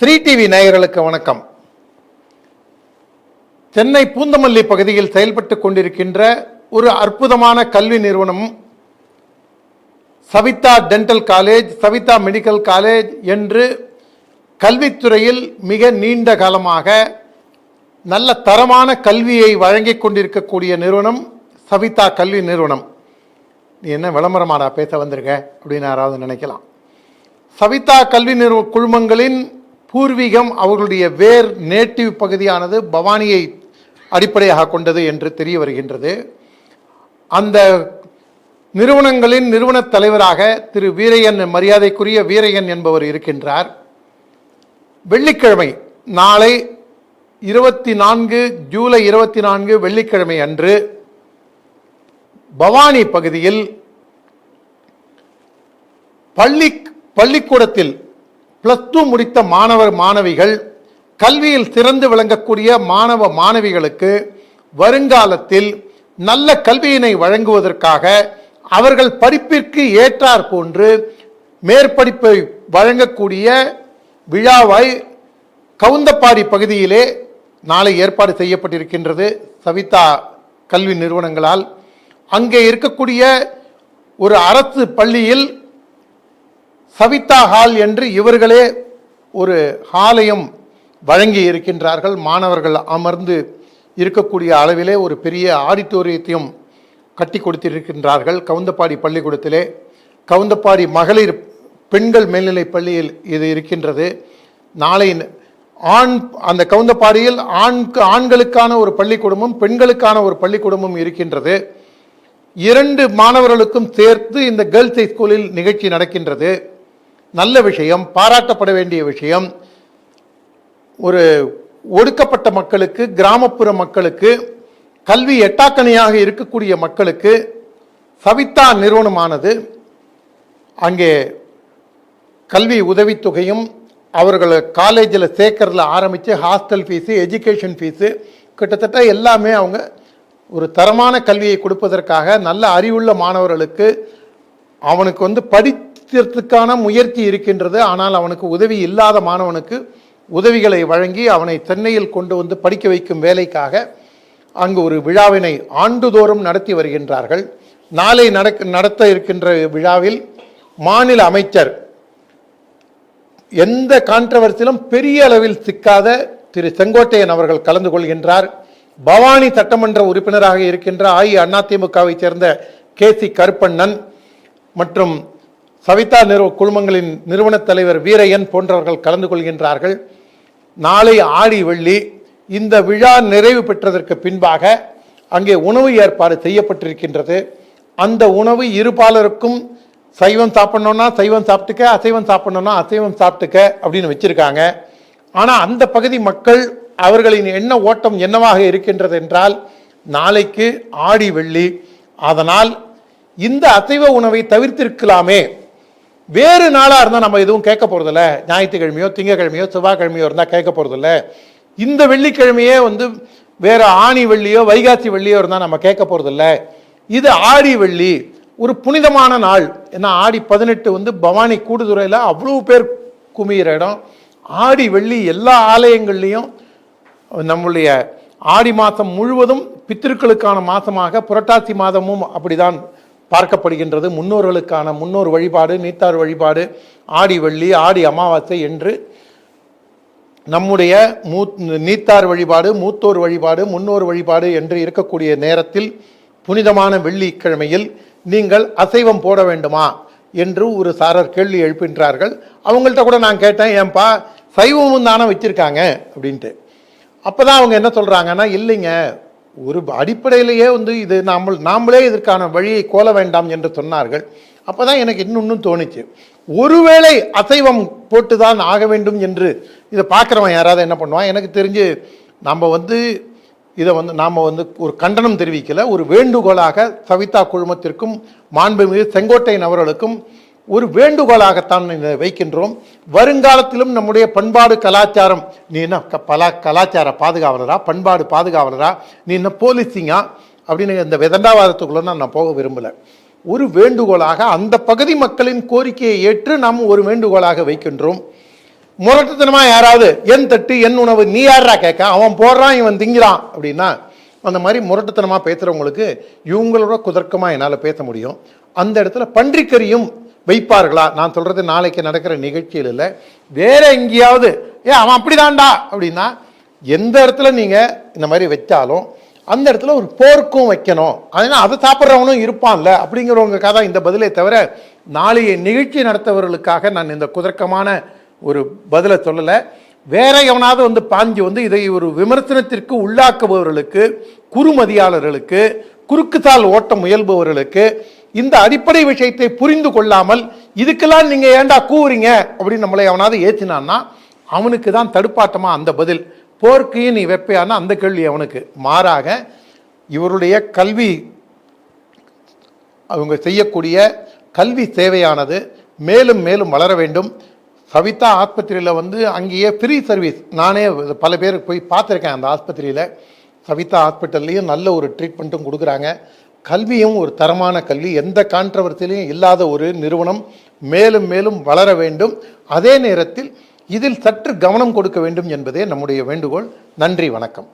3 TV நேயர்களுக்கு வணக்கம். சென்னை பூந்தமல்லி பகுதியில் செயல்பட்டுக் கொண்டிருக்கின்ற ஒரு அற்புதமான கல்வி நிறுவனம் Saveetha dental college, Saveetha medical college என்று கல்வித்துறையில் மிக நீண்ட காலமாக நல்ல தரமான கல்வியை வழங்கிக் கொண்டிருக்கக்கூடிய நிறுவனம் சவிதா கல்வி நிறுவனம். நீ என்ன விளம்பரமாடா பேச வந்திருக்க அப்படின்னு யாராவது நினைக்கலாம். சவிதா கல்வி குழுமங்களின் பூர்வீகம், அவர்களுடைய வேர் நேட்டிவ் பகுதியானது பவானியை அடிப்படையாக கொண்டது என்று தெரிய வருகின்றது. அந்த நிறுவனங்களின் நிறுவன தலைவராக திரு வீரையன், மரியாதைக்குரிய வீரையன் என்பவர் இருக்கின்றார். வெள்ளிக்கிழமை, நாளை 24 ஜூலை 24 வெள்ளிக்கிழமை அன்று பவானி பகுதியில் பள்ளிக்கூடத்தில் +2 முடித்த மாணவிகள், கல்வியில் சிறந்து விளங்கக்கூடிய மாணவிகளுக்கு வருங்காலத்தில் நல்ல கல்வியினை வழங்குவதற்காக அவர்கள் படிப்பிற்கு ஏற்றார் போன்று மேற்படிப்பை வழங்கக்கூடிய விழாவை கவுந்தப்பாடி பகுதியிலே நாளை ஏற்பாடு செய்யப்பட்டிருக்கின்றது சவிதா கல்வி நிறுவனங்களால். அங்கே இருக்கக்கூடிய ஒரு அரசு பள்ளியில் சவிதா ஹால் என்று இவர்களே ஒரு ஹாலையும் வழங்கி இருக்கின்றார்கள். மாணவர்கள் அமர்ந்து இருக்கக்கூடிய அளவிலே ஒரு பெரிய ஆடிட்டோரியத்தையும் கட்டி கொடுத்திருக்கின்றார்கள் கவுந்தப்பாடி பள்ளிக்கூடத்திலே. கவுந்தப்பாடி மகளிர் பெண்கள் மேல்நிலைப் பள்ளியில் இது இருக்கின்றது. நாளை அந்த கவுந்தப்பாடியில் ஆண்களுக்கான ஒரு பள்ளிக்கூடமும் பெண்களுக்கான ஒரு பள்ளிக்கூடமும் இருக்கின்றது. 2 மாணவர்களுக்கும் சேர்த்து இந்த கேர்ள்ஸ் ஹை ஸ்கூலில் நிகழ்ச்சி நடக்கின்றது. நல்ல விஷயம், பாராட்டப்பட வேண்டிய விஷயம். ஒரு ஒடுக்கப்பட்ட மக்களுக்கு, கிராமப்புற மக்களுக்கு, கல்வி எட்டாக்கணியாக இருக்கக்கூடிய மக்களுக்கு சவிதா நிறுவனமானது அங்கே கல்வி உதவித்தொகையும் அவர்களை காலேஜில் சேர்க்கறதுல ஆரம்பித்து ஹாஸ்டல் ஃபீஸு, எஜுகேஷன் ஃபீஸு, கிட்டத்தட்ட எல்லாமே அவங்க ஒரு தரமான கல்வியை கொடுப்பதற்காக நல்ல அறிவுள்ள மாணவர்களுக்கு அவனுக்கு படிக்கிறதுக்கான முயற்சி இருக்கின்றது. ஆனால் அவனுக்கு உதவி இல்லாத மாணவனுக்கு உதவிகளை வழங்கி அவனை சென்னையில் கொண்டு படிக்க வைக்கும் வேலைக்காக அங்கு ஒரு விழாவினை ஆண்டுதோறும் நடத்தி வருகின்றார்கள். நாளை நடத்த இருக்கின்ற விழாவில் மாநில அமைச்சர், எந்த கான்ட்ரவர்சியிலும் பெரிய அளவில் சிக்காத திரு செங்கோட்டையன் அவர்கள் கலந்து கொள்கின்றார். பவானி சட்டமன்ற உறுப்பினராக இருக்கின்ற அதிமுகவை சேர்ந்த KC கருப்பண்ணன் மற்றும் சவிதா குழுமங்களின் நிறுவன தலைவர் வீரையன் போன்றவர்கள் கலந்து கொள்கின்றார்கள். நாளை ஆடி வெள்ளி இந்த விழா நிறைவு பெற்றதற்கு பின்பாக அங்கே உணவு ஏற்பாடு செய்யப்பட்டிருக்கின்றது. அந்த உணவு இருபாலருக்கும் சைவம் சாப்பிடணும்னா சைவம் சாப்பிட்டுக்க, அசைவம் சாப்பிடணும்னா அசைவம் சாப்பிட்டுக்க அப்படின்னு வச்சிருக்காங்க. ஆனால் அந்த பகுதி மக்கள் அவர்களின் எண்ண ஓட்டம் என்னவாக இருக்கின்றது என்றால், நாளைக்கு ஆடி வெள்ளி, அதனால் இந்த அசைவ உணவை தவிர்த்திருக்கலாமே, வேறு நாளாக இருந்தால் நம்ம எதுவும் கேட்க போகிறதில்ல, ஞாயிற்றுக்கிழமையோ திங்கக்கிழமையோ செவ்வாய்க்கிழமையோ இருந்தால் கேட்க போகிறதில்ல, இந்த வெள்ளிக்கிழமையே வேற ஆணி வெள்ளியோ வைகாசி வெள்ளியோ இருந்தால் நம்ம கேட்க போகிறதில்ல, இது ஆடி வெள்ளி ஒரு புனிதமான நாள். ஏன்னா ஆடி 18 பவானி கூடுதுறையில் அவ்வளோ பேர் குமிகிற இடம். ஆடி வெள்ளி எல்லா ஆலயங்கள்லையும் நம்முடைய ஆடி மாதம் முழுவதும் பித்திருக்களுக்கான மாதமாக, புரட்டாசி மாதமும் அப்படிதான் பார்க்கப்படுகின்றது. முன்னோர் வழிபாடு, நீத்தார் வழிபாடு, ஆடி வெள்ளி, ஆடி அமாவாசை என்று நம்முடைய நீத்தார் வழிபாடு, மூத்தோர் வழிபாடு, முன்னோர் வழிபாடு என்று இருக்கக்கூடிய நேரத்தில் புனிதமான வெள்ளிக்கிழமையில் நீங்கள் அசைவம் போட வேண்டுமா என்று ஒரு சாரர் கேள்வி எழுப்புகின்றார்கள். அவங்கள்ட்ட கூட நான் கேட்டேன், ஏன்பா சைவமும் தானே வச்சிருக்காங்க அப்படின்ட்டு. அப்போதான் அவங்க என்ன சொல்கிறாங்கன்னா, இல்லைங்க, ஒரு அடிப்படையிலேயே இது நாமளே இதற்கான வழியை கோல வேண்டாம் என்று சொன்னார்கள். அப்போ தான் எனக்கு இன்னும் தோணுச்சு, ஒருவேளை அசைவம் போட்டு தான் ஆக வேண்டும் என்று இதை பார்க்குறவன் யாராவது என்ன பண்ணுவான். எனக்கு தெரிஞ்சு நம்ம இதை நாம் ஒரு கண்டனம் தெரிவிக்கலை, ஒரு வேண்டுகோளாக சவிதா குழுமத்திற்கும் மாண்புமிகு செங்கோட்டையன் அவர்களுக்கும் ஒரு வேண்டுகோளாகத்தான் இதை வைக்கின்றோம். வருங்காலத்திலும் நம்முடைய பண்பாடு கலாச்சாரம், நீ என்ன கலாச்சார பாதுகாவலரா, பண்பாடு பாதுகாவலரா, நீ என்ன போலீசிங்கா அப்படின்னு இந்த விதண்டாவாதத்துக்குள்ள நான் போக விரும்பலை. ஒரு வேண்டுகோளாக அந்த பகுதி மக்களின் கோரிக்கையை ஏற்று நாம் ஒரு வேண்டுகோளாக வைக்கின்றோம். முரட்டுத்தனமா யாராவது என் தட்டு என் உணவு நீ யாரா கேட்க, அவன் போடுறான் இவன் திங்கிறான் அப்படின்னா அந்த மாதிரி முரட்டுத்தனமா பேசுறவங்களுக்கு இவங்களோட குதர்க்கமா என்னால் பேச முடியும். அந்த இடத்துல பன்றிக்கறியும் வைப்பார்களா? நான் சொல்றது நாளைக்கு நடக்கிற நிகழ்ச்சியில் இல்லை, வேற எங்கேயாவது அவன் அப்படிதான்டா அப்படின்னா எந்த இடத்துல நீங்க இந்த மாதிரி வச்சாலும் அந்த இடத்துல ஒரு போர்க்கும் வைக்கணும். அதனால அதை சாப்பிட்றவனும் இருப்பான்ல அப்படிங்கிறவங்களுக்காக தான் இந்த பதிலை தவிர நாளைய நிகழ்ச்சி நடத்தவர்களுக்காக நான் இந்த குதர்க்கமான ஒரு பதிலை சொல்லலை. வேற எவனாவது வந்து பாஞ்சு வந்து இதை ஒரு விமர்சனத்திற்கு உள்ளாக்குபவர்களுக்கு, குறுமதியாளர்களுக்கு, குறுக்குத்தால் ஓட்ட முயல்பவர்களுக்கு, இந்த அடிப்படை விஷயத்தை புரிந்து கொள்ளாமல் இதுக்கெல்லாம் நீங்க ஏண்டா கூவுறீங்க அப்படின்னு நம்மளை அவனாவது ஏற்றினான்னா அவனுக்கு தான் தடுப்பாட்டமா அந்த பதில். போர்க்கையும் நீ வெப்பையானா அந்த கேள்வி அவனுக்கு. மாறாக இவருடைய கல்வி, அவங்க செய்யக்கூடிய கல்வி சேவையானது மேலும் மேலும் வளர வேண்டும். சவிதா ஆஸ்பத்திரியில் வந்து அங்கேயே ஃப்ரீ சர்வீஸ், நானே பல பேர் போய் பார்த்துருக்கேன் அந்த ஆஸ்பத்திரியில். சவிதா ஹாஸ்பிட்டல்லையும் நல்ல ஒரு ட்ரீட்மெண்ட்டும் கொடுக்குறாங்க. கல்வியும் ஒரு தரமான கல்வி, எந்த கான்ட்ரவர்சிலையும் இல்லாத ஒரு நிறுவனம் மேலும் மேலும் வளர வேண்டும். அதே நேரத்தில் இதில் சற்று கவனம் கொடுக்க வேண்டும் என்பதே நம்முடைய வேண்டுகோள். நன்றி, வணக்கம்.